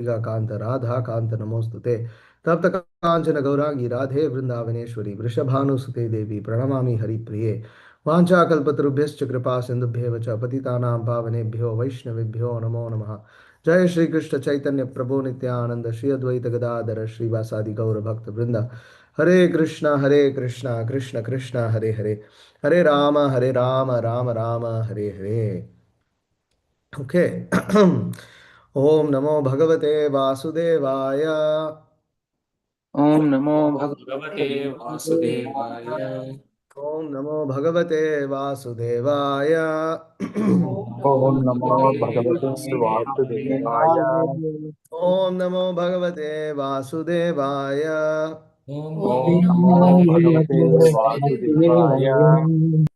Radhika Kanta Radha Kanta Namostute Tapta Kanchana Gaurangi Radhe Vrindavaneshwari Vrishabhanusute Devi Pranamami Hari Priye Vancha Kalpatarubhyascha Kripa Sindhubhyevacha Patitanam Pavanebhyo Vaishnavibhyo Namo Namaha Jai Shri Krishna Chaitanya Prabhu Nityananda Shri Advaita Gadadhara Shri Vasadi Gaura Bhakta Vrinda Hare Krishna Krishna Krishna Hare Hare Hare Rama Rama Rama Hare Hare. Okay. Om Namo Bhagavate Vasudevaya. Om Namo Bhagavate Vasudevaya. Om Namo Bhagavate Vasudevaya. Om Om Namo Namo Bhagavate Bhagavate Vasudevaya. Vasudevaya. Om Namo Bhagavate Vasudevaya. Om Om Namo Namo Bhagavate Bhagavate Vasudevaya. Vasudevaya.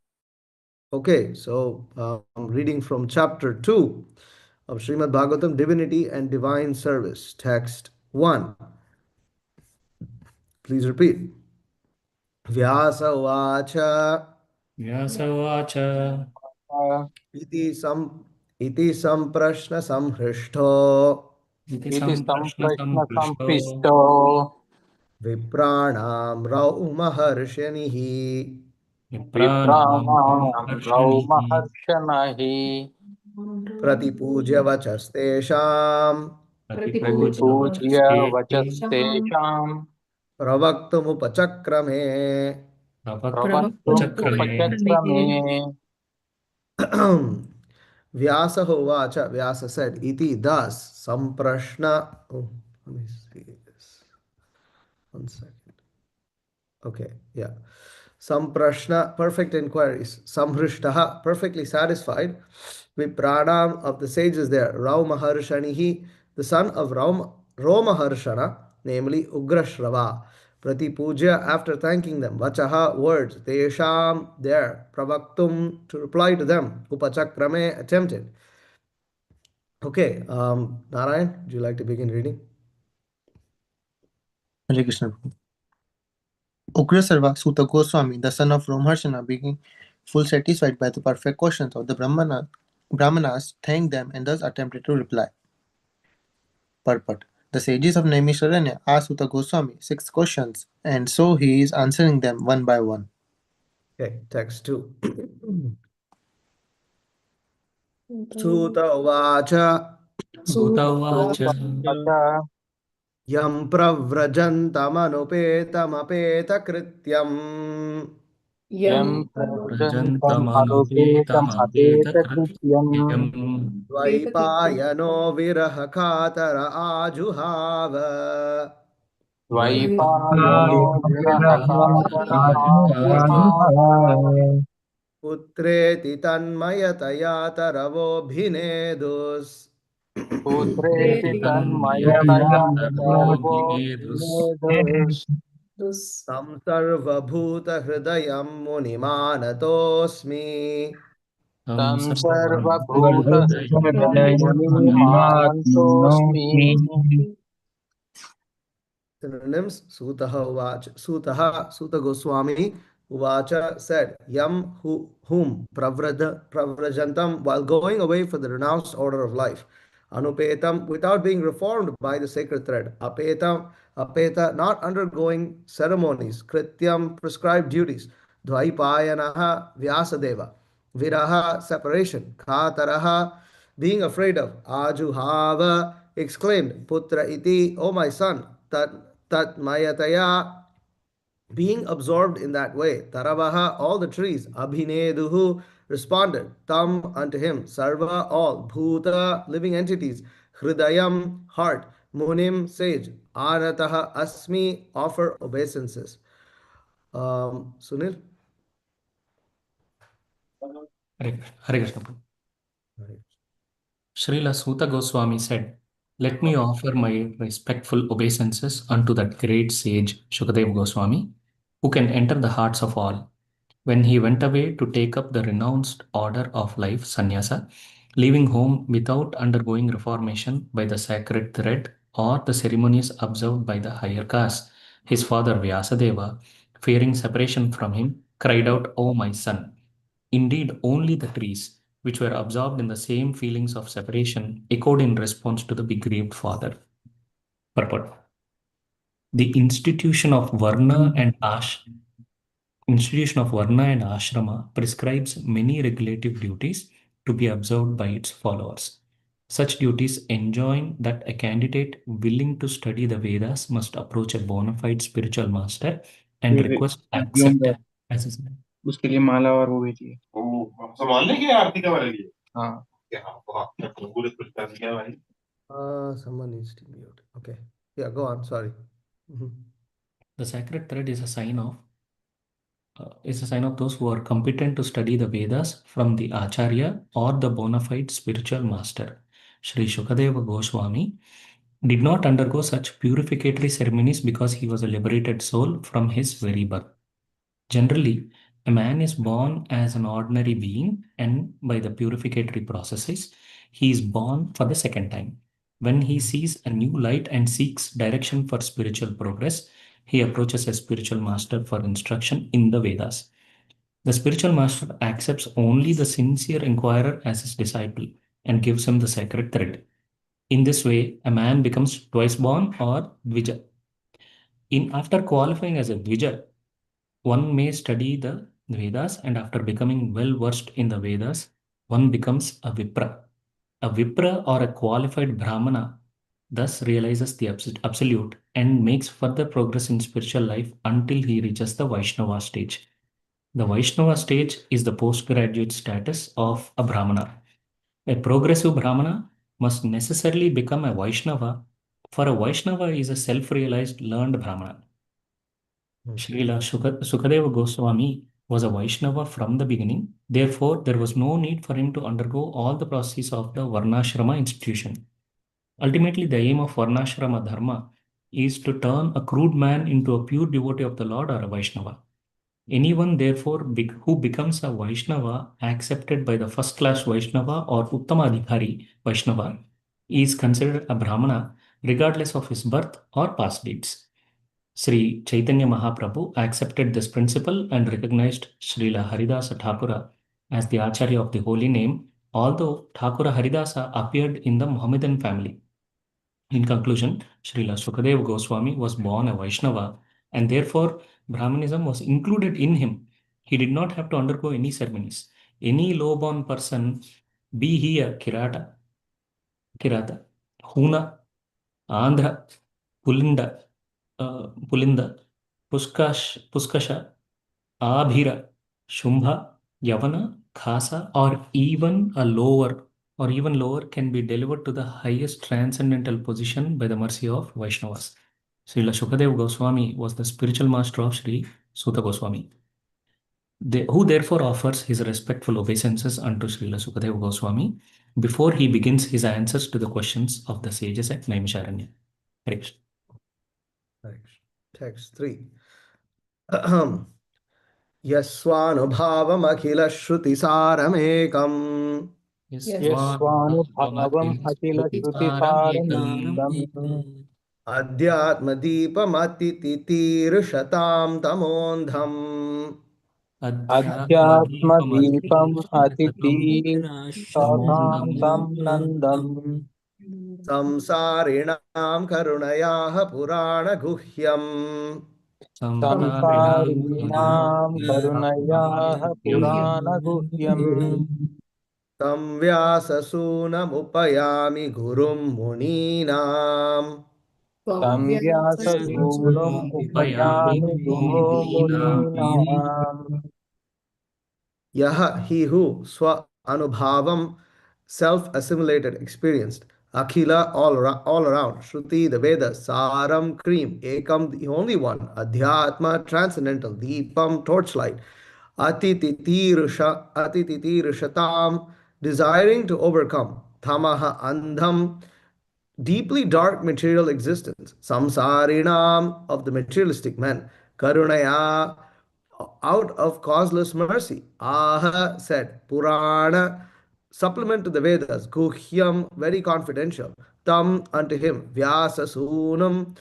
Okay, so I'm reading from chapter 2 of Srimad Bhagavatam, Divinity and Divine Service, text 1. Please repeat. Vyasa Vacha Vyasavacha Iti Samprashna Samhrishto iti Iti samprashna Samprashna samprishto Sampisto. Vipranam Rau Maharshanihi vipranam Vipranam praharshanihi Raumaharshanahi. Pratipujya Vachastesham pratipujya Pratipujya vachasteti Vachastesham. Pravaktamupachacrame. Pravaktum pravaktumachakrame. Upachakrame. Vyasa Hovacha, Vyasa said, Iti thus, Samprashna. Oh, let me see this. 1 second. Okay, yeah. Samprashna, perfect inquiries. Samhrishtaha, perfectly satisfied. Vipranam of the sages there. Rau Maharshanihi, the son of Romaharshana, namely Ugrashrava. Pratipuja, after thanking them. Vachaha, words. Tesham, there. Pravaktum, to reply to them. Upachakrame, attempted. Okay, Narayan, would you like to begin reading? Hare Krishna. Ugrasarva Sutta Goswami, the son of Romharshana, being full satisfied by the perfect questions of the Brahmanas, thanked them and thus attempted to reply. Purport. The sages of Naimisharanya asked Sutta Goswami 6 questions, and so he is answering them one by one. Okay, text 2. Suta Uvacha Suta uvacha Sutavacha. Yam pravrajantamanupetamakrityam Yam prajantam anupetam apeta prajantamanopetamapeta krityam. Dvaipayano virahakatara ajuhava Dvaipayano virahakatara ajuhava. Vajradhara Putreti tanmayataya taravobhinedus Putreti Preti tanmayataya sarvo tanmayatayataravodvinedus vinedus. Tam sarvabhuta hridayam munimanatosmi. tam Tam sarvabhuta sarvabhuta hridayam Sarvadayamunimanatosmi. munimanantosmi. Synonyms: Sutaha Uvacha. Suta Goswami Uvacha said, Yam whom Pravrajantam while going away for the renounced order of life. Anupetam without being reformed by the sacred thread. Apeta not undergoing ceremonies. Krityam prescribed duties. Dvaipayanaha Vyasadeva. Viraha separation. Khataraha being afraid of. Ajuhava exclaimed. Putra iti, O my son. Tat mayataya, being absorbed in that way. Taravaha, all the trees. Abhineduhu, responded. Tam, unto him. Sarva, all. Bhuta, living entities. Hridayam, heart. Munim, sage. Anataha, asmi, offer obeisances. Sunil? Hare Krishna. Srila Suta Goswami said, let me offer my respectful obeisances unto that great sage Shukadev Goswami, who can enter the hearts of all. When he went away to take up the renounced order of life, sannyasa, leaving home without undergoing reformation by the sacred thread or the ceremonies observed by the higher caste, his father Vyasadeva, fearing separation from him, cried out, O my son! Indeed, only the trees, which were absorbed in the same feelings of separation, echoed in response to the bereaved father. Purport. The institution of Varna and Ashrama prescribes many regulative duties to be observed by its followers. Such duties enjoin that a candidate willing to study the Vedas must approach a bona fide spiritual master and फिर request यूं accept as his. उसके लिए माला और वो भी चाहिए। वो संभाल लेंगे आरती का वाले लिए। हाँ पूरे कुछ कर दिया भाई। Someone needs to mute. Okay. Yeah, go on. Sorry. The sacred thread is a sign of those who are competent to study the Vedas from the Acharya or the bona fide spiritual master. Sri Shukadeva Goswami did not undergo such purificatory ceremonies because he was a liberated soul from his very birth. Generally, a man is born as an ordinary being, and by the purificatory processes, he is born for the second time. When he sees a new light and seeks direction for spiritual progress, he approaches a spiritual master for instruction in the Vedas. The spiritual master accepts only the sincere inquirer as his disciple and gives him the sacred thread. In this way, a man becomes twice born or Dvija. After qualifying as a Dvija, one may study the Vedas, and after becoming well versed in the Vedas, one becomes a Vipra. A Vipra or a qualified Brahmana thus realizes the absolute and makes further progress in spiritual life until he reaches the Vaishnava stage. The Vaishnava stage is the postgraduate status of a Brahmana. A progressive Brahmana must necessarily become a Vaishnava, for a Vaishnava is a self-realized learned Brahmana. Srila Sukadeva Goswami was a Vaishnava from the beginning. Therefore, there was no need for him to undergo all the processes of the Varnashrama institution. Ultimately, the aim of Varnashrama Dharma is to turn a crude man into a pure devotee of the Lord or a Vaishnava. Anyone, therefore, who becomes a Vaishnava accepted by the first class Vaishnava or Uttamadhikari Vaishnava is considered a Brahmana regardless of his birth or past deeds. Sri Chaitanya Mahaprabhu accepted this principle and recognized Srila Haridasa Thakura as the Acharya of the holy name, although Thakura Haridasa appeared in the Mohammedan family. In conclusion, Srila Sukadeva Goswami was born a Vaishnava, and therefore Brahmanism was included in him. He did not have to undergo any ceremonies. Any low-born person, be he a Kirata, Huna, Andhra, Pulinda, Puskasha, Abhira, Shumbha, Yavana, Khasa, or even lower can be delivered to the highest transcendental position by the mercy of Vaishnavas. Srila Shukadeva Goswami was the spiritual master of Sri Suta Goswami, who therefore offers his respectful obeisances unto Srila Sukadeva Goswami before he begins his answers to the questions of the sages at Naimisharanya. Hare Krishna. Text 3. यस्वानुभावमखिलश्रुतिसारमेकम् यस्वानुभावम् अखिलश्रुतिसारमेकम् अध्यात्मदीपमतितितीर्षतां तमोन्धम् अध्यात्मदीपम् अतितीर्थां तं नन्दम् संसारिणां करुणयाः पुराणगुह्यम् संसारिणां करुणयाः पुराणगुह्यम् तं व्याससूनमुपयामि गुरुं मुनीनाम् तं व्याससूनुम् उपयामि गुरो मुनीनाम् Yaha, he who, swa anubhavam, self-assimilated, experienced, akhila, all around, shruti, the Vedas, saram, cream, ekam, the only one, adhyatma, transcendental, deepam, torchlight, atititirushatam, desiring to overcome, tamaha, andham, deeply dark material existence, samsarinam, of the materialistic men, karunaya, out of causeless mercy. Aha said, Purana, supplement to the Vedas, Guhyam, very confidential, Tam, unto him, Vyasa Sunam,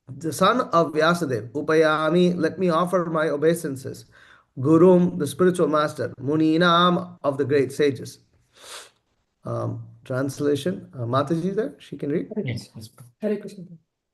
the son of Vyasadev, Upayami, let me offer my obeisances, Gurum, the spiritual master, Muninam, of the great sages. Translation. Mataji there, she can read. Yes, yes. Hare Krishna.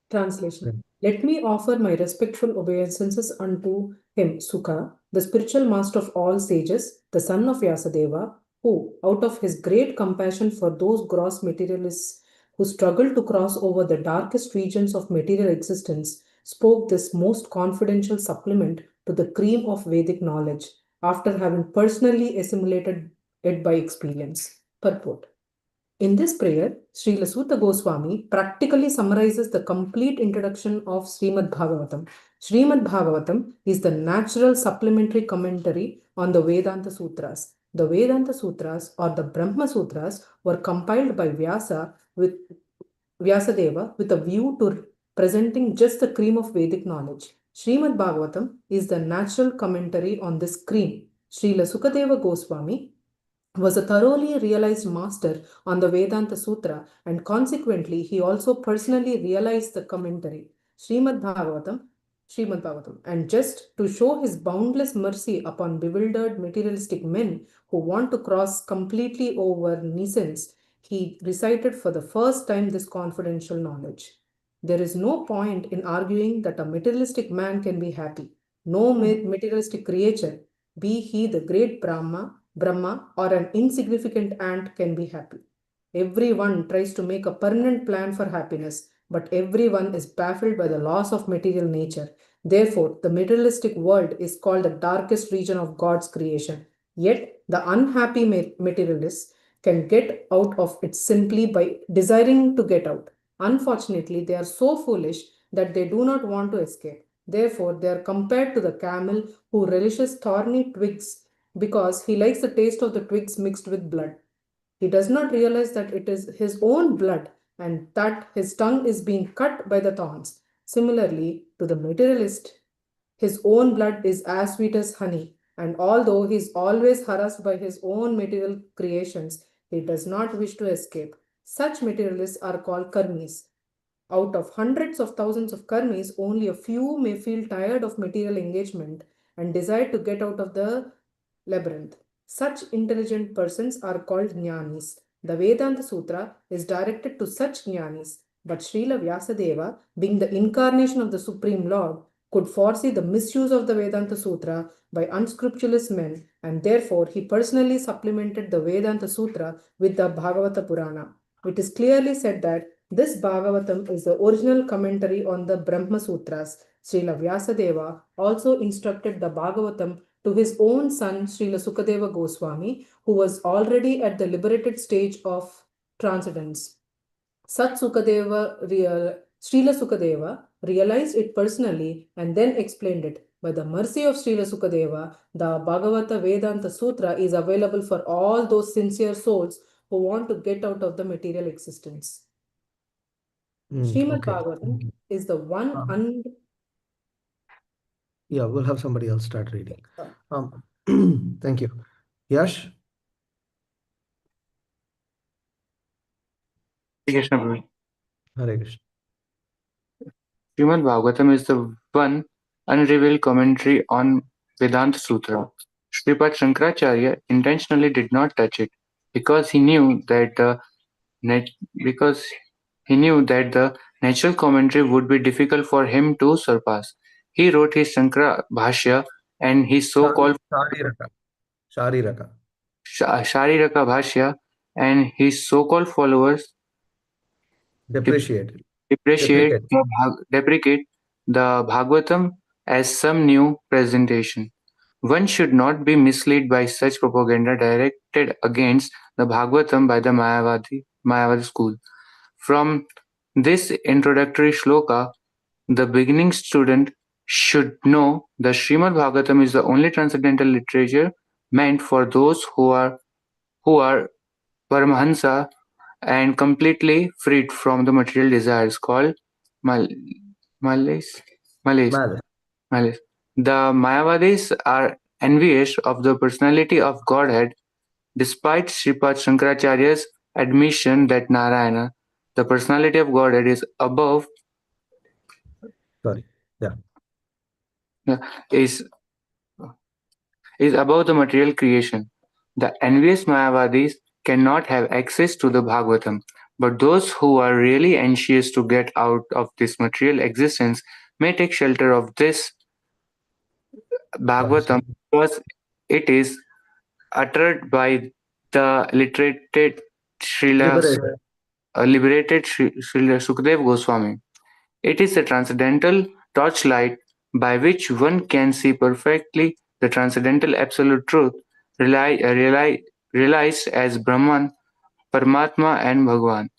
Translation. Let me offer my respectful obeisances unto him, Sukha, the spiritual master of all sages, the son of Vyasadeva, who, out of his great compassion for those gross materialists who struggle to cross over the darkest regions of material existence, spoke this most confidential supplement to the cream of Vedic knowledge, after having personally assimilated it by experience. Purport. In this prayer, Srila Sutta Goswami practically summarizes the complete introduction of Srimad Bhagavatam. Srimad Bhagavatam is the natural supplementary commentary on the Vedanta Sutras. The Vedanta Sutras or the Brahma Sutras were compiled by Vyasadeva with a view to presenting just the cream of Vedic knowledge. Srimad Bhagavatam is the natural commentary on this cream. Srila Sukadeva Goswami was a thoroughly realized master on the Vedanta Sutra, and consequently he also personally realized the commentary, Srimad Bhagavatam. And just to show his boundless mercy upon bewildered materialistic men who want to cross completely over nescience, he recited for the first time this confidential knowledge. There is no point in arguing that a materialistic man can be happy. No materialistic creature, be he the great Brahma, or an insignificant ant, can be happy. Everyone tries to make a permanent plan for happiness, but everyone is baffled by the laws of material nature. Therefore, the materialistic world is called the darkest region of God's creation. Yet, the unhappy materialists can get out of it simply by desiring to get out. Unfortunately, they are so foolish that they do not want to escape. Therefore, they are compared to the camel who relishes thorny twigs because he likes the taste of the twigs mixed with blood. He does not realize that it is his own blood and that his tongue is being cut by the thorns. Similarly, to the materialist, his own blood is as sweet as honey, and although he is always harassed by his own material creations, he does not wish to escape. Such materialists are called karmis. Out of hundreds of thousands of karmis, only a few may feel tired of material engagement and desire to get out of the labyrinth. Such intelligent persons are called jnanis. The Vedanta Sutra is directed to such jnanis, but Srila Vyasadeva, being the incarnation of the Supreme Lord, could foresee the misuse of the Vedanta Sutra by unscrupulous men, and therefore he personally supplemented the Vedanta Sutra with the Bhagavata Purana. It is clearly said that this Bhagavatam is the original commentary on the Brahma Sutras. Srila Vyasadeva also instructed the Bhagavatam to his own son, Srila Sukadeva Goswami, who was already at the liberated stage of transcendence. Srila Sukadeva realized it personally and then explained it. By the mercy of Srila Sukadeva, the Bhagavata Vedanta Sutra is available for all those sincere souls who want to get out of the material existence. Srimad Okay. Bhagavatam is the one Yeah, we'll have somebody else start reading. Thank you. Yash? Hare Krishna, Prabhu. Hare Krishna. Srimad Bhagavatam is the one unrevealed commentary on Vedanta Sutra. Sripad Shankaracharya intentionally did not touch it because he knew that the natural commentary would be difficult for him to surpass. He wrote his Shankara Bhashya and his so-called Shariraka. Shariraka Bhashya and his so-called followers Depreciate. deprecate the Bhagavatam as some new presentation. One should not be misled by such propaganda directed against the Bhagavatam by the Mayavadi school. From this introductory shloka, the beginning student should know the Srimad Bhagavatam is the only transcendental literature meant for those who are Paramahansa and completely freed from the material desires called Malays. Malice. The Mayavadis are envious of the personality of Godhead, despite Sripad Shankaracharya's admission that Narayana, the personality of Godhead, is above Sorry. Yeah. is above the material creation. The envious Mayavadis cannot have access to the Bhagavatam, but those who are really anxious to get out of this material existence may take shelter of this Bhagavatam because it is uttered by the Liberated. liberated Srila Sukadeva Goswami. It is a transcendental torchlight by which one can see perfectly the transcendental absolute truth realized as Brahman, Paramatma and Bhagavan.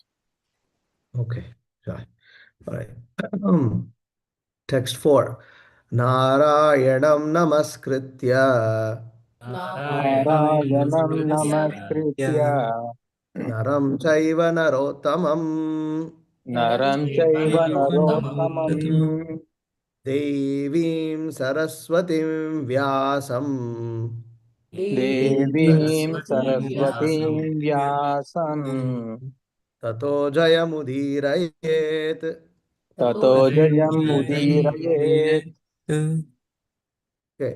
Okay. Right. All right. Text 4. Narayanam namaskritya Narayanam Narayanam namaskritya namaskritya naram chaiva narottamam naram chaiva narottamam Namaskritya devim saraswatim vyasam devim saraswatim vyasam tato jayamudirayet. tato jayam mudirayet. Okay.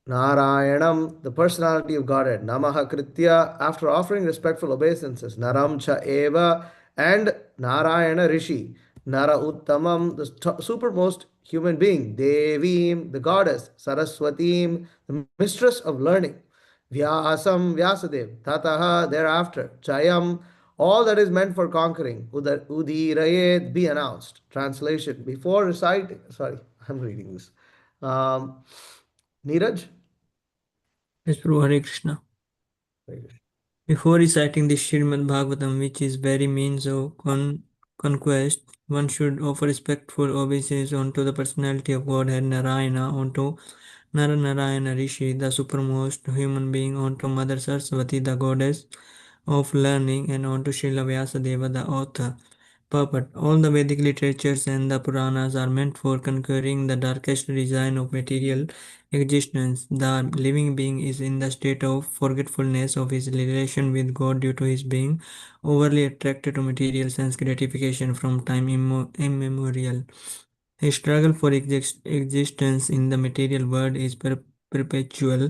Narayanam, the personality of Godhead. Namaha Kritya, after offering respectful obeisances. Naram Cha Eva, and Narayana Rishi. Nara Uttamam, the supermost human being. Devim, the goddess. Saraswatim, the mistress of learning. Vyasam, Vyasadev. Tataha, thereafter. Chayam, all that is meant for conquering. Udirayet, be announced. Translation. Before reciting, sorry, I'm reading this. Neeraj? Yes, Prabhu, Hare Krishna. Before reciting the Srimad Bhagavatam, which is very means of conquest, one should offer respectful obeisance unto the personality of Godhead Narayana, unto Narayana Rishi, the supermost human being, unto Mother Saraswati, the goddess of learning, and unto Srila Vyasadeva, the author. Purport. All the Vedic literatures and the Puranas are meant for conquering the darkest design of material existence. The living being is in the state of forgetfulness of his relation with God due to his being overly attracted to material sense gratification from time immemorial. His struggle for existence in the material world is perpetual,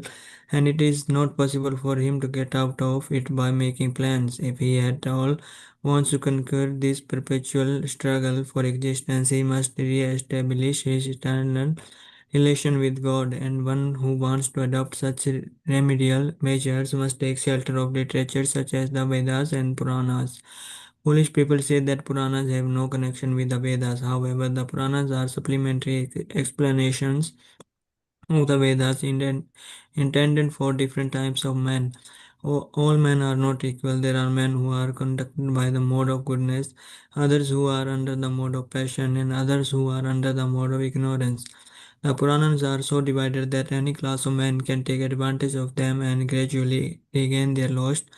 and it is not possible for him to get out of it by making plans. If he at all wants to conquer this perpetual struggle for existence, he must re-establish his eternal relation with God, and one who wants to adopt such remedial measures must take shelter of literature such as the Vedas and Puranas. Foolish people say that Puranas have no connection with the Vedas. However, the Puranas are supplementary explanations of the Vedas intended for different types of men. All men are not equal. There are men who are conducted by the mode of goodness, others who are under the mode of passion, and others who are under the mode of ignorance. The Puranas are so divided that any class of men can take advantage of them and gradually regain their lost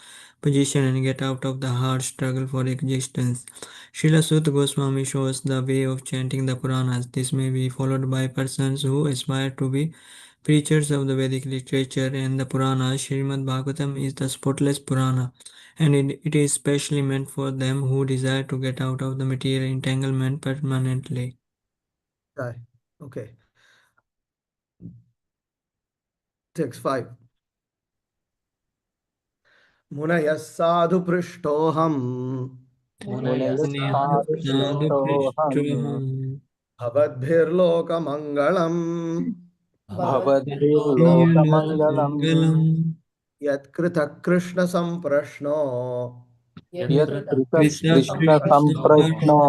position and get out of the hard struggle for existence. Srila Sutta Goswami shows the way of chanting the Puranas. This may be followed by persons who aspire to be preachers of the Vedic literature and the Puranas. Srimad Bhagavatam is the spotless Purana, and it is specially meant for them who desire to get out of the material entanglement permanently. Right. Okay. Text 5. Munayas sadhu prishtoham Munayastadu Sadhu prishtoham bhavadbhirlokamangalam bhavadbhirlokamangalam yat krita krishna samprashno yat krita Krishna Krishna samprashno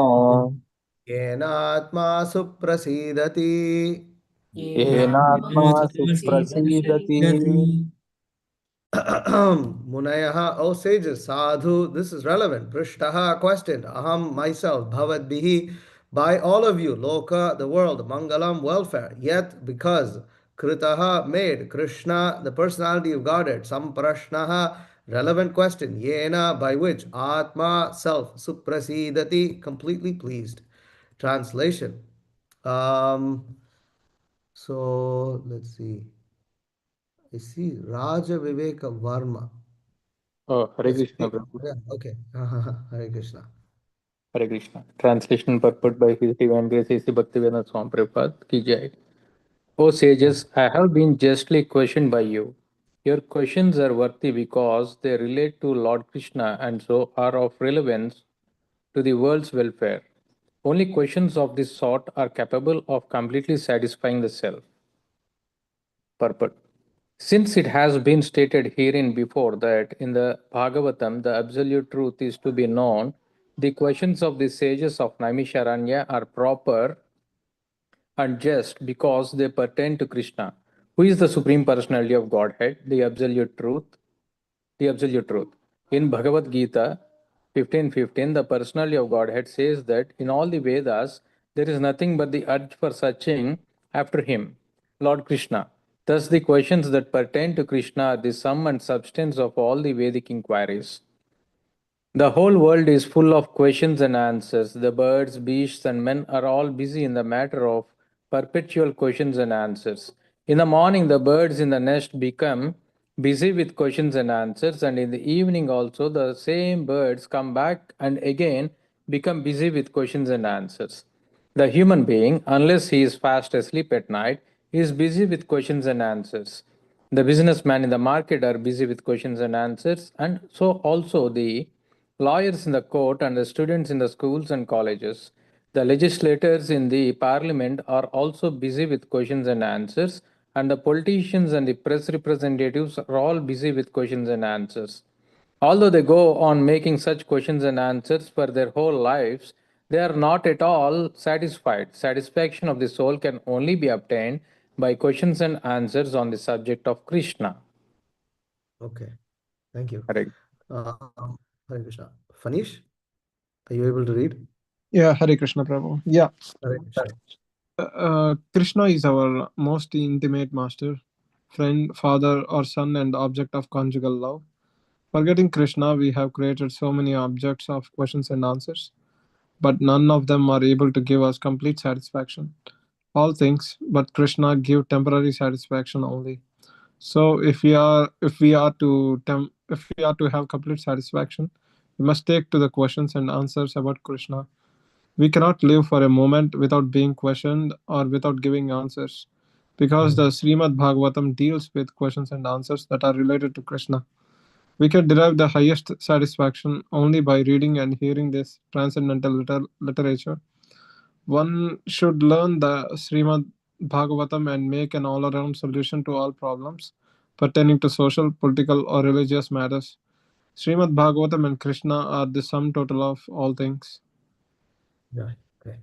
yenatma suprasidati. yenatma suprasidati. Munayaha, O sages, sadhu, this is relevant. Prishtaha, questioned. Aham, myself, bhavadbihi, by all of you, loka, the world, mangalam, welfare. Yet, because kritaha, made, Krishna, the personality of Godhead, samprashnaha, relevant question, yena, by which, atma, self, suprasidati, completely pleased. Translation. So, let's see. I see Raja Viveka Varma. Oh, Hare Yes. Krishna, Prabhu. Yeah, okay. Hare Krishna. Hare Krishna. Translation purport by His Divine Grace A.C. Bhaktivedanta Swami Prabhupada ki jai. O sages, I have been justly questioned by you. Your questions are worthy because they relate to Lord Krishna and so are of relevance to the world's welfare. Only questions of this sort are capable of completely satisfying the self. Purport. Since it has been stated herein before that in the Bhagavatam the absolute truth is to be known, the questions of the sages of Naimisharanya are proper and just because they pertain to Krishna, who is the Supreme Personality of Godhead, the Absolute Truth. The Absolute Truth. In Bhagavad Gita 15:15, the Personality of Godhead says that in all the Vedas there is nothing but the urge for searching after Him, Lord Krishna. Thus, the questions that pertain to Krishna are the sum and substance of all the Vedic inquiries. The whole world is full of questions and answers. The birds, beasts, and men are all busy in the matter of perpetual questions and answers. In the morning, the birds in the nest become busy with questions and answers, and in the evening, also, the same birds come back and again become busy with questions and answers. The human being, unless he is fast asleep at night, is busy with questions and answers. The businessmen in the market are busy with questions and answers, and so also the lawyers in the court and the students in the schools and colleges. The legislators in the parliament are also busy with questions and answers, and the politicians and the press representatives are all busy with questions and answers. Although they go on making such questions and answers for their whole lives, they are not at all satisfied. Satisfaction of the soul can only be obtained by questions and answers on the subject of Krishna. Okay, thank you. Correct. Hare Krishna. Fanish, are you able to read? Yeah, Hare Krishna Prabhu. Yeah, Hare Krishna. Krishna is our most intimate master, friend, father, or son, and object of conjugal love. Forgetting Krishna, we have created so many objects of questions and answers, but none of them are able to give us complete satisfaction. All things but Krishna give temporary satisfaction only. So if we are to have complete satisfaction, we must take to the questions and answers about Krishna. We cannot live for a moment without being questioned or without giving answers, because the Srimad Bhagavatam deals with questions and answers that are related to Krishna. We can derive the highest satisfaction only by reading and hearing this transcendental literature. One should learn the Srimad Bhagavatam and make an all around solution to all problems pertaining to social, political, or religious matters. Srimad Bhagavatam and Krishna are the sum total of all things. Yeah, okay.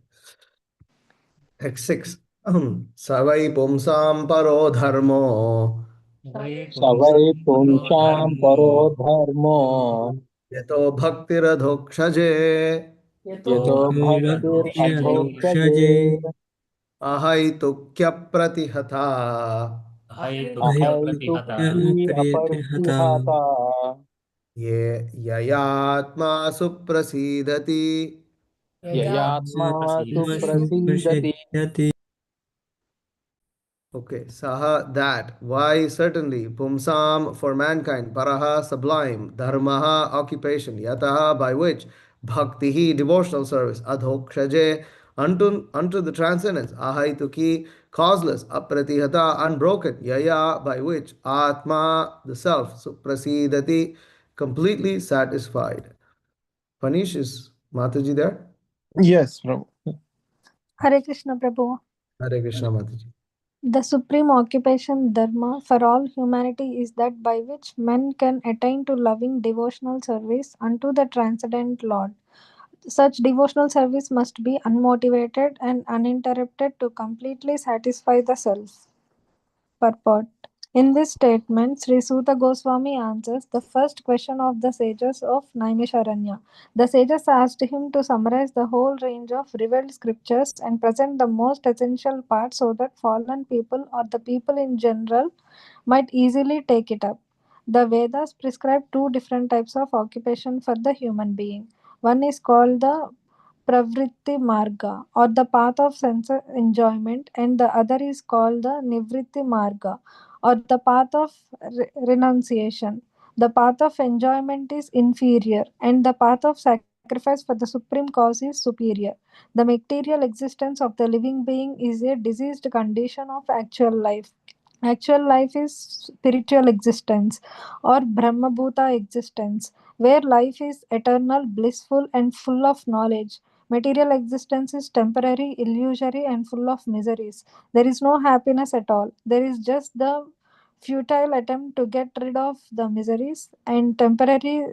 Text 6. Savai pumsam paro dharmo Savai pumsam paro dharmo yato bhaktiradhokshaje yato bhaktir adhokshaje ahaitukya pratihata ahaitukya apartihata ye yayatma suprasidati. yayatma suprasidati. Okay, saha that. Why? Certainly. Pumsam for mankind. Paraha sublime. Dharmaha occupation. Yataha by which. Bhaktihi devotional service. Adhokshaje unto the transcendence. Ahaituki causeless. Apratihata unbroken. Yaya by which. Atma the self. Suprasidati completely satisfied. Panish, is Mataji there? Yes, Prabhu. Hare Krishna Prabhu. Hare Krishna Mataji. The supreme occupation dharma for all humanity is that by which men can attain to loving devotional service unto the transcendent Lord. Such devotional service must be unmotivated and uninterrupted to completely satisfy the self. Purport. In this statement, Sri Suta Goswami answers the first question of the sages of Naimisharanya. The sages asked him to summarize the whole range of revealed scriptures and present the most essential part so that fallen people or the people in general might easily take it up. The Vedas prescribe two different types of occupation for the human being. One is called the Pravritti Marga or the path of sense enjoyment, and the other is called the Nivritti Marga or the path of renunciation. The path of enjoyment is inferior, and the path of sacrifice for the supreme cause is superior. The material existence of the living being is a diseased condition of actual life. Actual life is spiritual existence or Brahmabhuta existence, where life is eternal, blissful, and full of knowledge. Material existence is temporary, illusory, and full of miseries. There is no happiness at all. There is just the futile attempt to get rid of the miseries, and temporary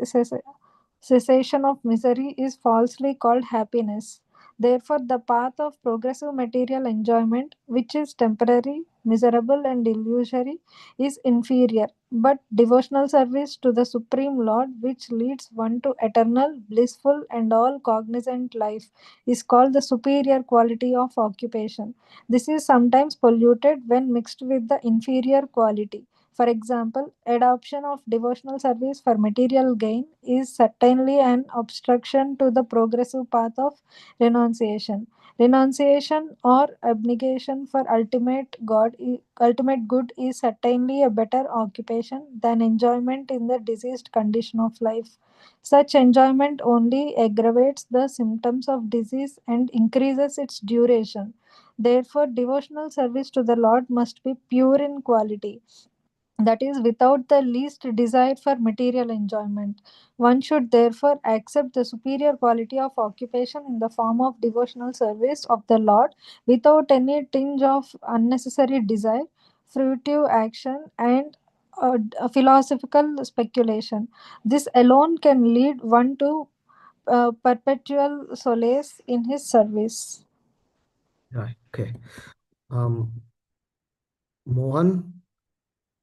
cessation of misery is falsely called happiness. Therefore, the path of progressive material enjoyment, which is temporary, miserable, and illusory, is inferior. But devotional service to the Supreme Lord, which leads one to eternal, blissful, and all cognizant life, is called the superior quality of occupation. This is sometimes polluted when mixed with the inferior quality. For example, adoption of devotional service for material gain is certainly an obstruction to the progressive path of renunciation. Renunciation or abnegation for ultimate good is certainly a better occupation than enjoyment in the diseased condition of life. Such enjoyment only aggravates the symptoms of disease and increases its duration. Therefore, devotional service to the Lord must be pure in quality, that is, without the least desire for material enjoyment. One should therefore accept the superior quality of occupation in the form of devotional service of the Lord without any tinge of unnecessary desire, fruitive action, and philosophical speculation. This alone can lead one to perpetual solace in his service. Right. Okay. Mohan,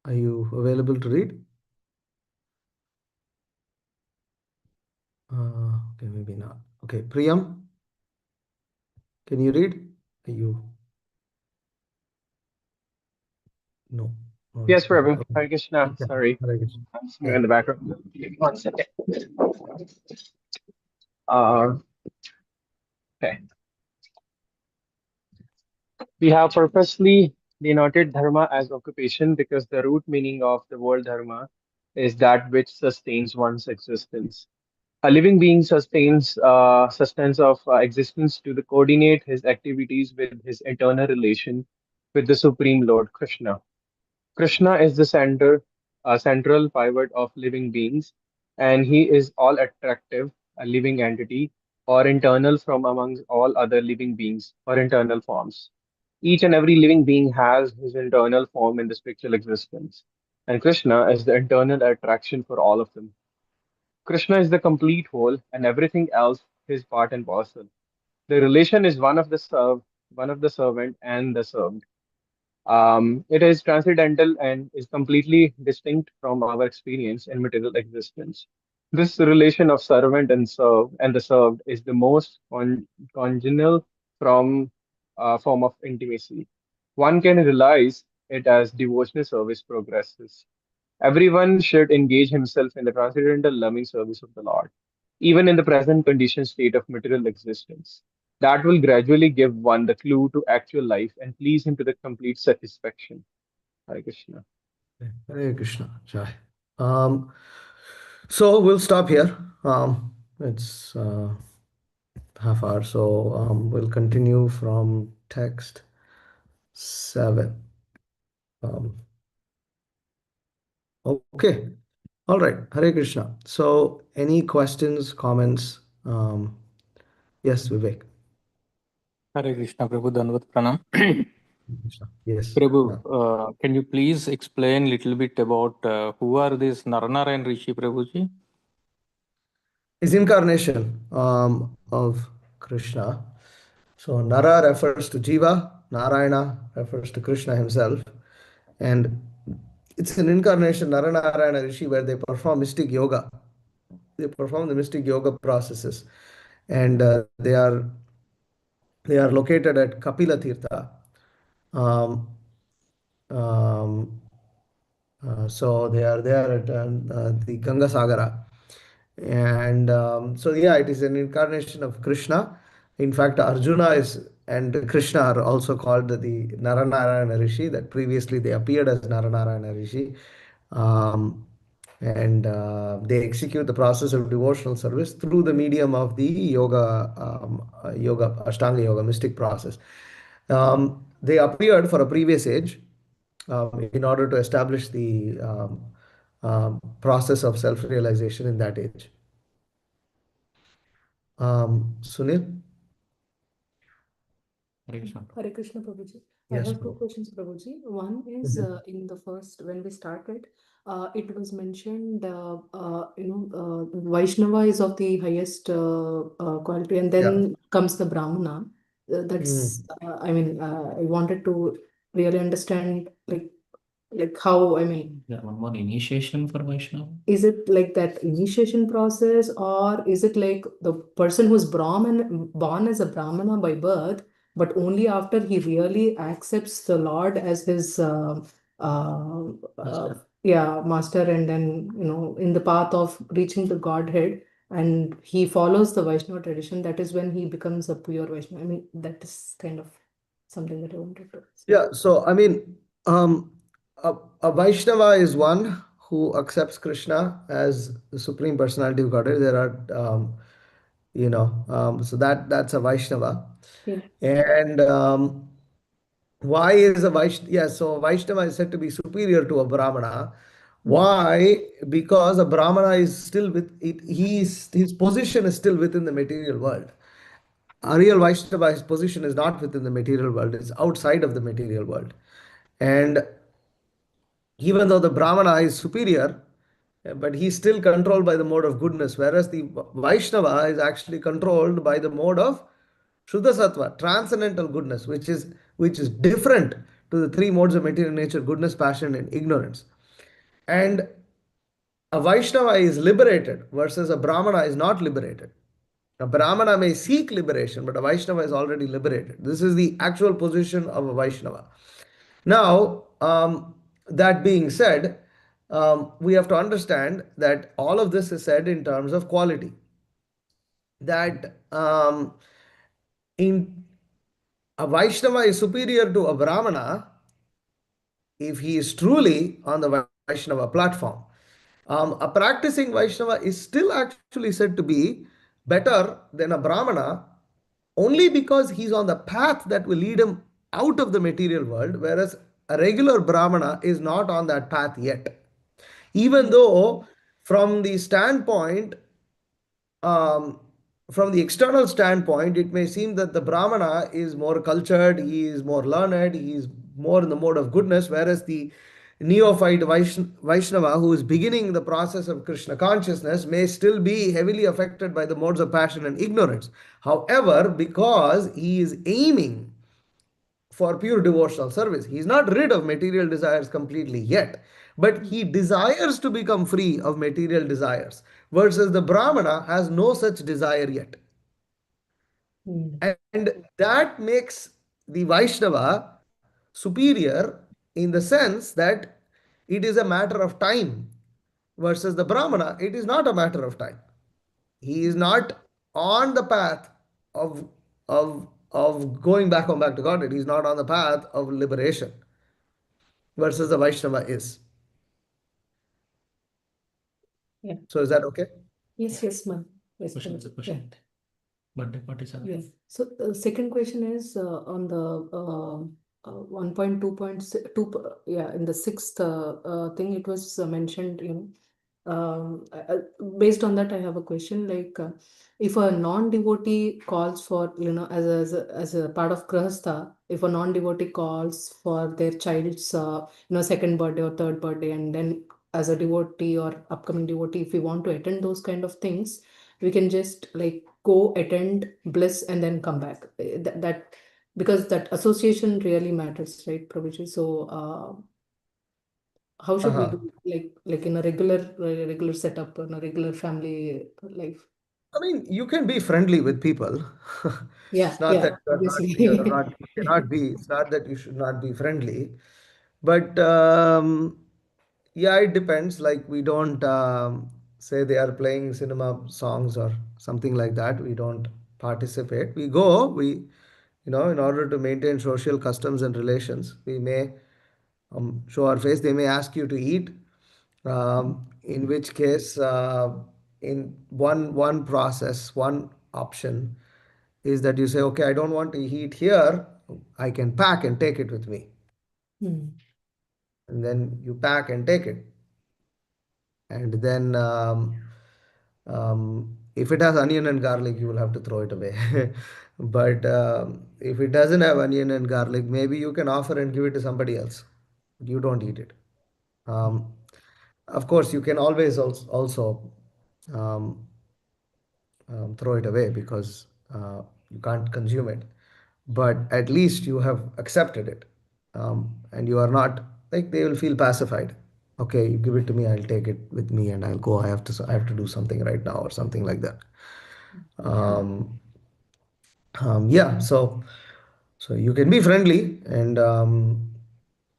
are you available to read? Okay, maybe not. Okay, Priyam, can you read? Are you? No. No Yes, response. Prabhu. Okay. Hare Krishna. Okay. Sorry, Hare Krishna. I'm somewhere Yeah. in the background. 1 second. Uh, okay. We have purposely denoted dharma as occupation because the root meaning of the word dharma is that which sustains one's existence. A living being sustains sustenance of existence to the coordinate his activities with his internal relation with the Supreme Lord Krishna. Krishna is the central pivot of living beings, and he is all attractive, a living entity, or internal from amongst all other living beings or internal forms. Each and every living being has his internal form in the spiritual existence, and Krishna is the internal attraction for all of them. Krishna is the complete whole, and everything else is part and parcel. The relation is one of the servant and the served. It is transcendental and is completely distinct from our experience in material existence. This relation of servant and the served is the most congenial from form of intimacy. One can realize it as devotional service progresses. Everyone should engage himself in the transcendental loving service of the Lord, even in the present conditioned state of material existence. That will gradually give one the clue to actual life and please him to the complete satisfaction. Hare Krishna. Hare Krishna. Jai. Um, so we'll stop here. It's half hour, so we'll continue from text 7. Um, okay. All right. Hare Krishna. So any questions, comments? Yes, Vivek. Hare Krishna, Prabhu, Danvat Pranam. Krishna. Yes. Prabhu, can you please explain a little bit about who are these Narnar and Rishi, Prabhuji? Is incarnation of Krishna. So Nara refers to Jiva, Narayana refers to Krishna himself, and it's an incarnation, Nara Narayana Rishi, where they perform mystic yoga. They perform the mystic yoga processes, and they are located at Kapila Tirtha. Um, um, so they are there at the Ganga Sagara. And so, yeah, it is an incarnation of Krishna. In fact, Arjuna is and Krishna are also called the Naranarayana Rishi, that previously they appeared as Naranarayana Rishi. Um, and they execute the process of devotional service through the medium of the yoga, Ashtanga yoga, mystic process. They appeared for a previous age, in order to establish the process of self-realization in that age. Sunil? Hare Krishna. Hare Krishna, Prabhuji. I Yes, have two Prabhu. questions, Prabhuji. One is Mhm. in the first, when we started, it was mentioned, Vaishnava is of the highest quality, and Yeah. then comes the Brahmana. That's, Mm. I wanted to really understand, like how, I mean, Yeah, one more initiation for Vaishnava. is it like that initiation process, or is it like the person who's Brahman born as a Brahmana by birth, but only after he really accepts the Lord as his uh, Master. master, and then in the path of reaching the Godhead, and he follows the Vaishnava tradition, that is when he becomes a pure Vaishnava. I mean, that is kind of something that I wanted to say. Yeah, so I mean, a Vaishnava is one who accepts Krishna as the Supreme Personality of Godhead. There are, so that's a Vaishnava. Yeah. And why is a Vaishnava? Yeah, so a Vaishnava is said to be superior to a Brahmana. Why? Because a Brahmana is still with it. His position is still within the material world. A real Vaishnava, his position is not within the material world; it's outside of the material world. And even though the Brahmana is superior, but he's still controlled by the mode of goodness, whereas the Vaishnava is actually controlled by the mode of Shuddha Sattva, transcendental goodness, which is different to the three modes of material nature: goodness, passion, and ignorance. And a Vaishnava is liberated versus a Brahmana is not liberated. A Brahmana may seek liberation, but a Vaishnava is already liberated. This is the actual position of a Vaishnava. Now, that being said, we have to understand that all of this is said in terms of quality. That in a Vaishnava is superior to a Brahmana if he is truly on the Vaishnava platform. A practicing Vaishnava is still actually said to be better than a Brahmana only because he's on the path that will lead him out of the material world, whereas a regular Brahmana is not on that path yet. Even though, from the standpoint, um, from the external standpoint, it may seem that the Brahmana is more cultured, he is more learned, he is more in the mode of goodness, whereas the neophyte Vaishnava, who is beginning the process of Krishna consciousness, may still be heavily affected by the modes of passion and ignorance. However, because he is aiming for pure devotional service, he is not rid of material desires completely yet, but he desires to become free of material desires, versus the Brahmana has no such desire yet. And that makes the Vaishnava superior in the sense that it is a matter of time, versus the Brahmana, it is not a matter of time. He is not on the path of of going back to Godhead. He's not on the path of liberation, versus the Vaishnava is. Yeah. So is that okay? Yes, yes, ma'am. Yes, Question is a Prabhuji. Yeah. question. Birthday parties are. Yes. So the second question is on the 1.2.2, yeah, in the sixth thing, it was mentioned, based on that, I have a question, like if a non-devotee calls for, as a part of Grahastha, if a non-devotee calls for their child's, second birthday or third birthday, and then as a devotee or upcoming devotee, if we want to attend those kind of things, we can just like go attend, bliss, and then come back. That because that association really matters, right, Prabhuji? So how should we Uh-huh. do, like in a regular setup, in a regular family life? I mean, you can be friendly with people. Yeah, It's not yeah, that obviously. you cannot be, it's not that you should not be friendly. But yeah, it depends. Like, we don't say they are playing cinema songs or something like that. We don't participate. We go, in order to maintain social customs and relations, we may show our face. They may ask you to eat, in which case, in one process, one option is that you say, okay, I don't want to eat here. I can pack and take it with me. Hmm. and then you pack and take it. And then if it has onion and garlic, you will have to throw it away. But if it doesn't have onion and garlic, maybe you can offer and give it to somebody else. You don't eat it. Um, of course, you can always also um, throw it away because you can't consume it. But at least you have accepted it, and you are not like they will feel pacified. Okay, you give it to me, I'll take it with me, and I'll go. I have to do something right now or something like that. Um, yeah, so you can be friendly, and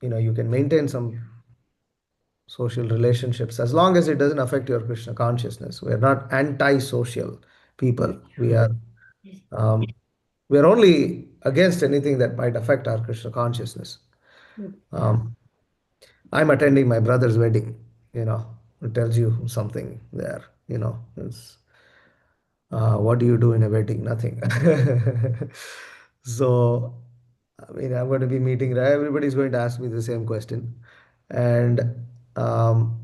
you can maintain some social relationships as long as it doesn't affect your Krishna consciousness. We are not anti-social people. Um, we are only against anything that might affect our Krishna consciousness. Um, I'm attending my brother's wedding. It tells you something there. What do you do in a wedding? Nothing. So, I mean, I'm going to be meeting. Everybody's going to ask me the same question, and um,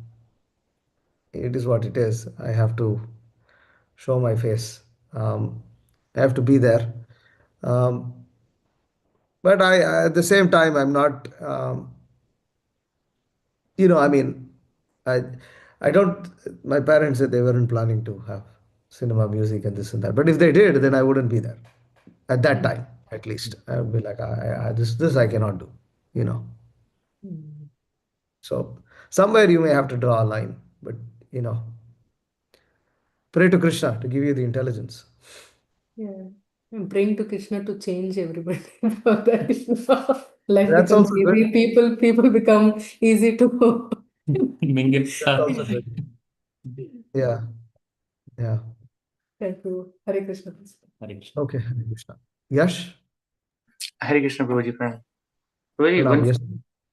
it is what it is. I have to show my face. I have to be there. Um, but at the same time, I'm not. I mean, I, I don't. My parents said they weren't planning to have cinema, music, and this and that. But if they did, then I wouldn't be there at that time. At least I would be like, this I cannot do. You know. So somewhere you may have to draw a line, but you know, pray to Krishna to give you the intelligence. Yeah. I'm praying to Krishna to change everybody for that. Life That's becomes also good. easy. People become easy to Mingle. That's also good. Yeah, yeah. thank you. Hare Krishna. Hare Krishna. Okay, Hare Krishna. Yash, Hare Krishna Prabhuji, Pranam. Prabhuji, Pranam. Yes.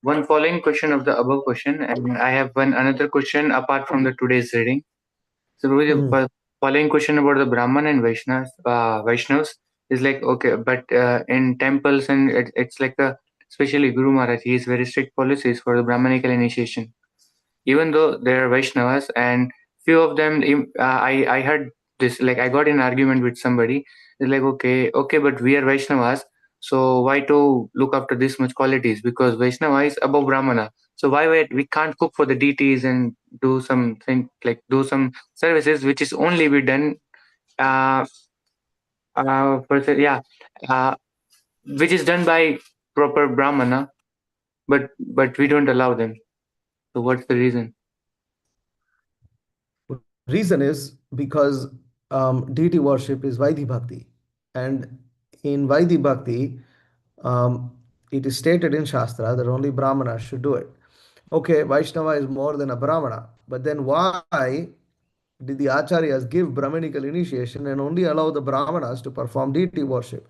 one following question of the above question, and I have one another question apart from the today's reading. So Prabhuji, Mm. following question about the Brahman and Vaishnavas is like, okay, but in temples and it's like especially Guru Maharaj, he has very strict policies for the Brahmanical initiation. Even though they are Vaishnavas and few of them, I heard this, like I got in an argument with somebody. It's like, okay, but we are Vaishnavas, so why to look after this much qualities? Because Vaishnava is above Brahmana. So why we can't cook for the deities and do something like do some services which is only be done uh, yeah, uh, which is done by proper Brahmana, but we don't allow them. So what's the reason? Reason is because deity worship is Vaidhi Bhakti. And in Vaidhi Bhakti, um, it is stated in Shastra that only Brahmana should do it. Okay, Vaishnava is more than a Brahmana, but then why did the Acharyas give Brahmanical initiation and only allow the Brahmanas to perform deity worship?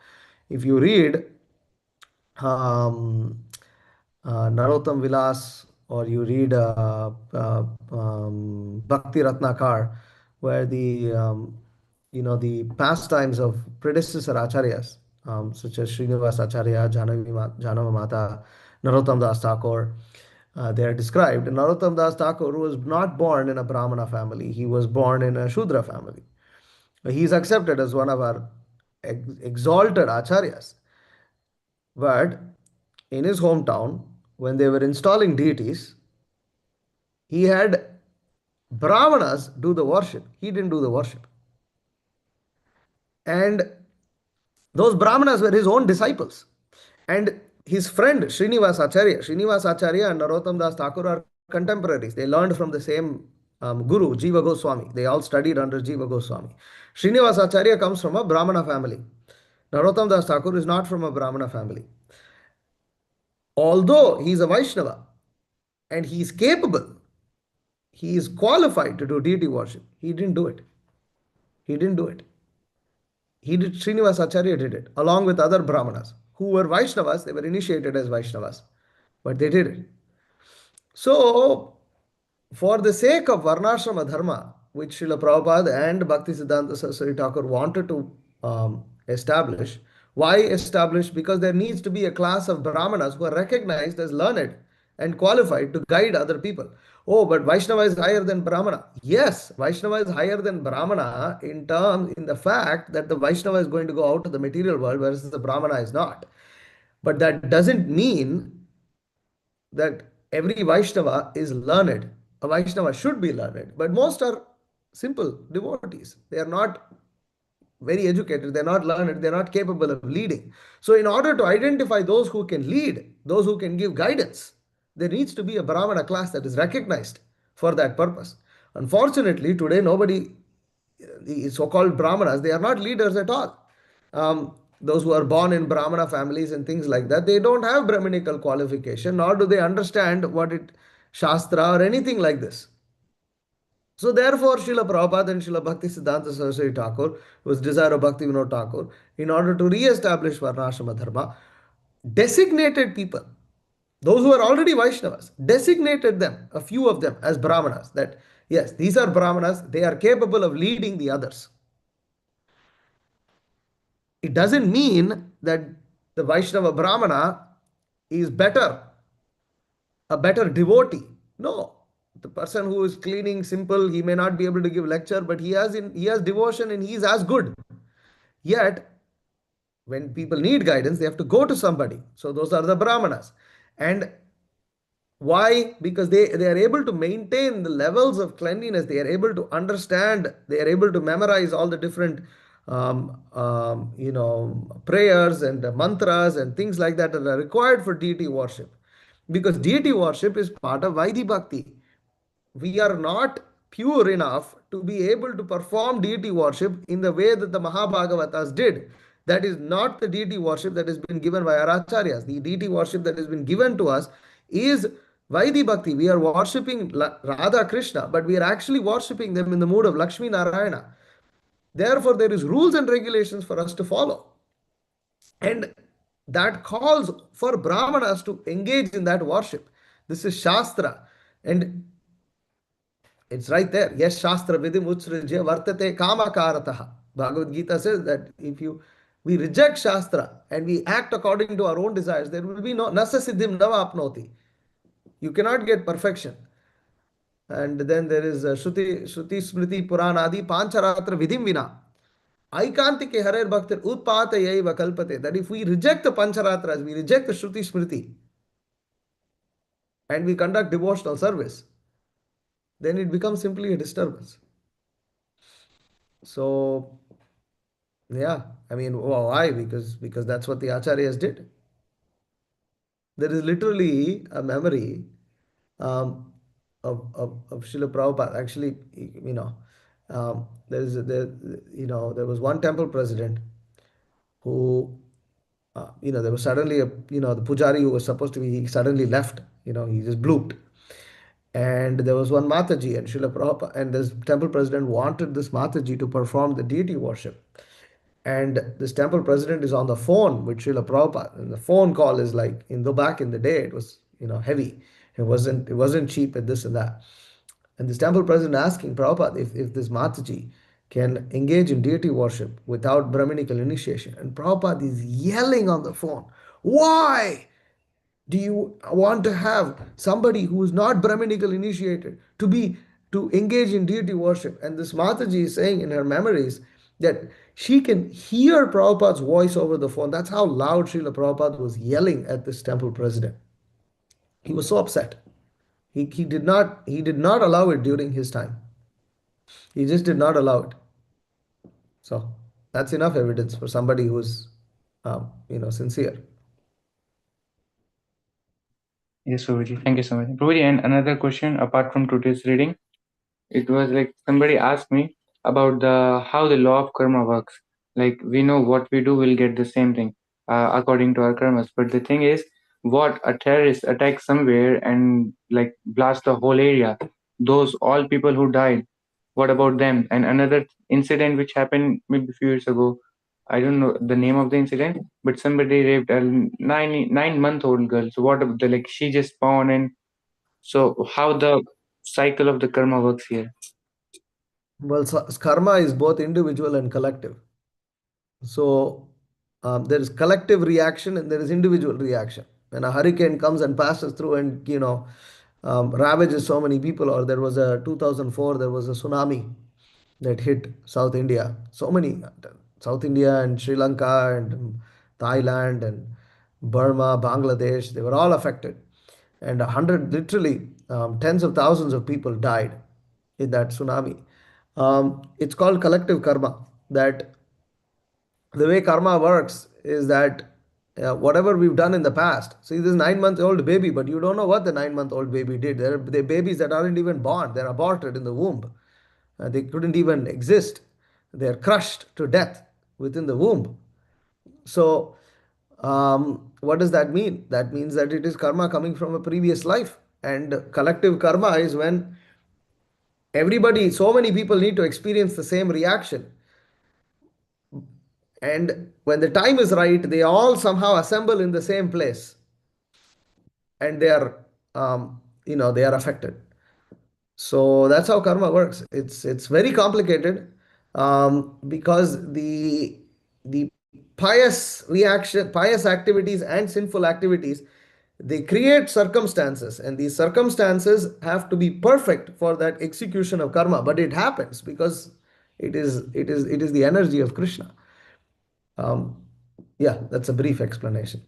If you read um, Narottam Vilas, or you read Bhakti Ratnakar, where the pastimes of predecessor acharyas, such as Srinivas Acharya, Janava Mata, Narottam Das Thakur, they are described. Narottam Das Thakur was not born in a Brahmana family; he was born in a Shudra family. He is accepted as one of our exalted acharyas, but in his hometown, when they were installing deities, he had Brahmanas do the worship. He didn't do the worship. And those Brahmanas were his own disciples. And his friend Srinivas Acharya and Narottam Das Thakur are contemporaries. They learned from the same guru, Jiva Goswami. They all studied under Jiva Goswami. Srinivas Acharya comes from a Brahmana family. Narottam Das Thakur is not from a Brahmana family. Although he is a Vaishnava and he is capable, he is qualified to do deity worship. He didn't do it. He didn't do it. He did. Srinivas Acharya did it along with other Brahmanas who were Vaishnavas. They were initiated as Vaishnavas, but they did it. So, for the sake of Varnashrama Dharma, which Srila Prabhupada and Bhakti Siddhanta Saraswati Thakur wanted to establish, why establish? Because there needs to be a class of Brahmanas who are recognized as learned and qualified to guide other people. Oh, but Vaishnava is higher than Brahmana. Yes, Vaishnava is higher than Brahmana in the fact that the Vaishnava is going to go out to the material world, whereas the Brahmana is not. But that doesn't mean that every Vaishnava is learned. A Vaishnava should be learned, but most are simple devotees. They are not very educated, they're not learned, they're not capable of leading. So, in order to identify those who can lead, those who can give guidance, there needs to be a Brahmana class that is recognized for that purpose. Unfortunately, today nobody, the so called Brahmanas, they are not leaders at all. Those who are born in Brahmana families and things like that, they don't have Brahminical qualification, nor do they understand what it Shastra or anything like this. So therefore, Srila Prabhupada and Srila Bhakti Siddhanta Saraswati Thakur, who was desire of Bhakti Vinod Thakur, in order to re-establish Varnashrama Dharma, designated people, those who are already Vaishnavas, designated them, a few of them, as Brahmanas. That yes, these are Brahmanas, they are capable of leading the others. It doesn't mean that the Vaishnava Brahmana is better, a better devotee. No. The person who is cleaning simple, he may not be able to give lecture, but he has devotion and he is as good. Yet, when people need guidance, they have to go to somebody. So those are the Brahmanas. And why? Because they are able to maintain the levels of cleanliness. They are able to understand. They are able to memorize all the different, prayers and mantras and things like that are required for deity worship. Because deity worship is part of Vaidhi Bhakti. We are not pure enough to be able to perform deity worship in the way that the Mahabhagavatas did. That is not the deity worship that has been given by our acharyas. The deity worship that has been given to us is Vaidhi Bhakti. We are worshipping Radha Krishna, but we are actually worshipping them in the mood of Lakshmi Narayana. Therefore, there is rules and regulations for us to follow. And that calls for Brahmanas to engage in that worship. This is Shastra. And it's right there. Yes, Shastra Vidim Utsrijya Vartate Kamakarataha. Bhagavad Gita says that if we reject Shastra and we act according to our own desires, there will be no Nasa Siddhim Nava Apnoti. You cannot get perfection. And then there is Shruti Smriti Puranadi Pancharatra Vidim Vina. Aikantike Harer Bhaktir Utpata Yaiva Kalpate. That if we reject the Pancharatras, we reject the Shruti Smriti, and we conduct devotional service, then it becomes simply a disturbance. So, yeah, I mean, why? Because that's what the acharyas did. There is literally a memory of Srila Prabhupada. Actually, there was one temple president who, there was suddenly the pujari who was supposed to be, he suddenly left. He just blooped. And there was one Mataji, and Srila Prabhupada, and this temple president wanted this Mataji to perform the deity worship. And this temple president is on the phone with Srila Prabhupada, and the phone call is like back in the day, it was heavy. It wasn't cheap and this and that. And this temple president asking Prabhupada if this Mataji can engage in deity worship without Brahminical initiation. And Prabhupada is yelling on the phone, why do you want to have somebody who is not Brahminical initiated to engage in deity worship? And this Mataji is saying in her memories that she can hear Prabhupada's voice over the phone. That's how loud Srila Prabhupada was yelling at this temple president. He was so upset. He did not allow it during his time. He just did not allow it. So that's enough evidence for somebody who's sincere. Yes, Prabhuji. Thank you so much. Prabhuji, and another question apart from today's reading, it was like somebody asked me about how the law of karma works. Like we know what we do, we'll get the same thing according to our karmas. But the thing is, what a terrorist attacks somewhere and like blast the whole area, those all people who died, what about them? And another incident which happened maybe a few years ago, I don't know the name of the incident, but somebody raped a 9-month-old girl. So what about like she just born, and so how the cycle of the karma works here? Well, karma is both individual and collective. So there is collective reaction and there is individual reaction. when a hurricane comes and passes through and ravages so many people, or there was a 2004, there was a tsunami that hit South India. So many, South India and Sri Lanka and Thailand and Burma, Bangladesh, they were all affected. And 100, literally, tens of thousands of people died in that tsunami. It's called collective karma. That the way karma works is that whatever we've done in the past, see this 9 month old baby, but you don't know what the 9 month old baby did. They're babies that aren't even born, they're aborted in the womb. They couldn't even exist. They're crushed to death within the womb. So, what does that mean? That means that it is karma coming from a previous life. And collective karma is when everybody, so many people need to experience the same reaction. And when the time is right, they all somehow assemble in the same place and they are affected. So that's how karma works. It's very complicated, because the pious activities and sinful activities, they create circumstances, and these circumstances have to be perfect for that execution of karma. But it happens because it is the energy of Krishna. Um, yeah, that's a brief explanation.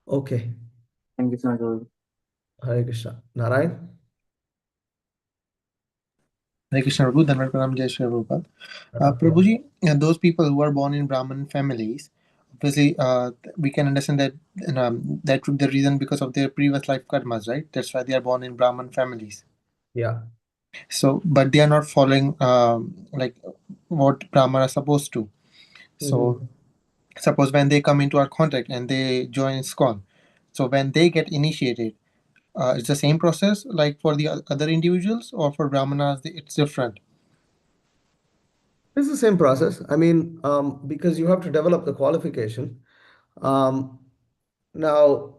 Okay, Thank you so much, Prabhuji. Hare Krishna. Narayan. Hare Krishna Prabhu, Dhanvar Pranam, Jai Shri Prabhupada. Pranam. Prabhuji, those people who are born in Brahmin families, obviously, we can understand that that would be the reason because of their previous life karmas, right? That's why they are born in Brahmin families. Yeah. So, but they are not following like what Brahmana are supposed to. So, suppose when they come into our contact and they join ISKCON, so when they get initiated, it's the same process like for the other individuals, or for Brahmanas, it's different. It's the same process. I mean, because you have to develop the qualification. Um, now,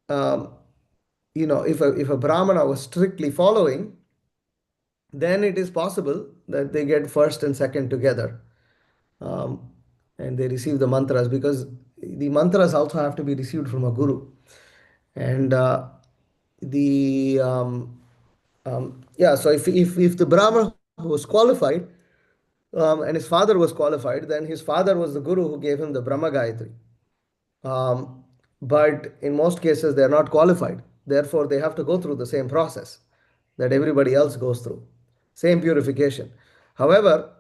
um, if a Brahmana was strictly following, then it is possible that they get first and second together, um, and they receive the mantras, because the mantras also have to be received from a guru. And the yeah, so if the Brahmana was qualified, and his father was qualified, then his father was the guru who gave him the Brahma Gayatri. But in most cases, they are not qualified. Therefore, they have to go through the same process that everybody else goes through, same purification. However,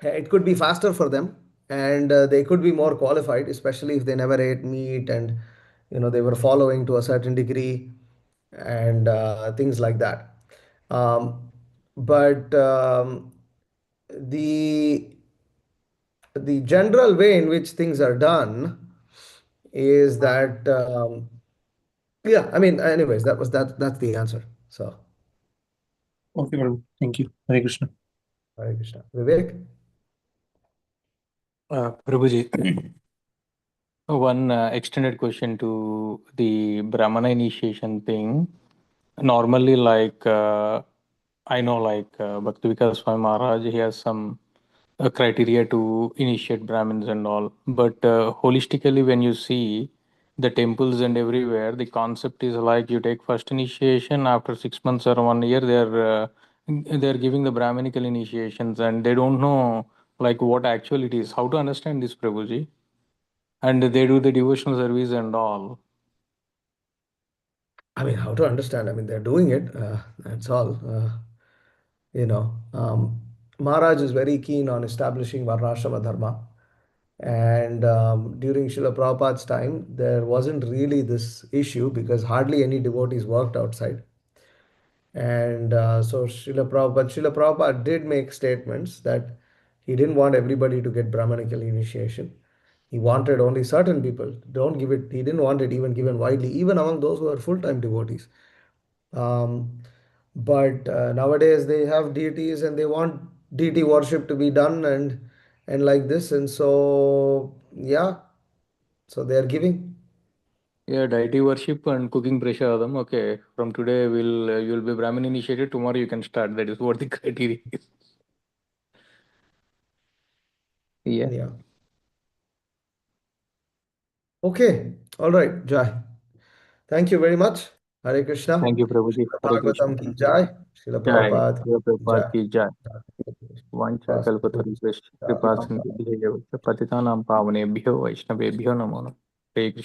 it could be faster for them, and they could be more qualified, especially if they never ate meat and they were following to a certain degree, and things like that. Um, but the the general way in which things are done is that yeah, I mean, anyways, that's the answer. So Okay, Prabhu. Thank you. Hare Krishna. Hare Krishna. Vivek. Prabhuji, one extended question to the Brahmana initiation thing. Normally, like I know, like Bhakti Vikas Swami Maharaj, he has some criteria to initiate Brahmins and all. But holistically, when you see the temples and everywhere, the concept is like you take first initiation, after 6 months or 1 year, they're giving the Brahminical initiations, and they don't know like what actually it is. How to understand this, Prabhuji? And they do the devotional service and all. I mean, how to understand? I mean, they're doing it. That's all. You know, Maharaj is very keen on establishing Varnashrama Dharma. And during Srila Prabhupada's time, there wasn't really this issue because hardly any devotees worked outside. And so Srila Prabhupada did make statements that he didn't want everybody to get Brahmanical initiation. He wanted only certain people. Don't give it. He didn't want it even given widely, even among those who are full-time devotees. Um, but nowadays they have deities and they want deity worship to be done and like this, and so yeah, so they are giving. Yeah, deity worship and cooking prasadam. Okay, from today you'll be Brahmin initiated. Tomorrow you can start. That is what the criteria is. Yeah. Yeah. Okay. All right, Jai. Thank you very much. Hare Krishna. Thank you, Prabhuji. Srila Hare Krishna. Bhagavatam ki jai. Srila Jai. Prabhupada Srila ki Prabhupada jai. ki jai. Vancha kalpatarubhyaścha kripa sindhubhyo patitanam pavanebhyo vaishnavebhyo namo namaः. Hare Krishna.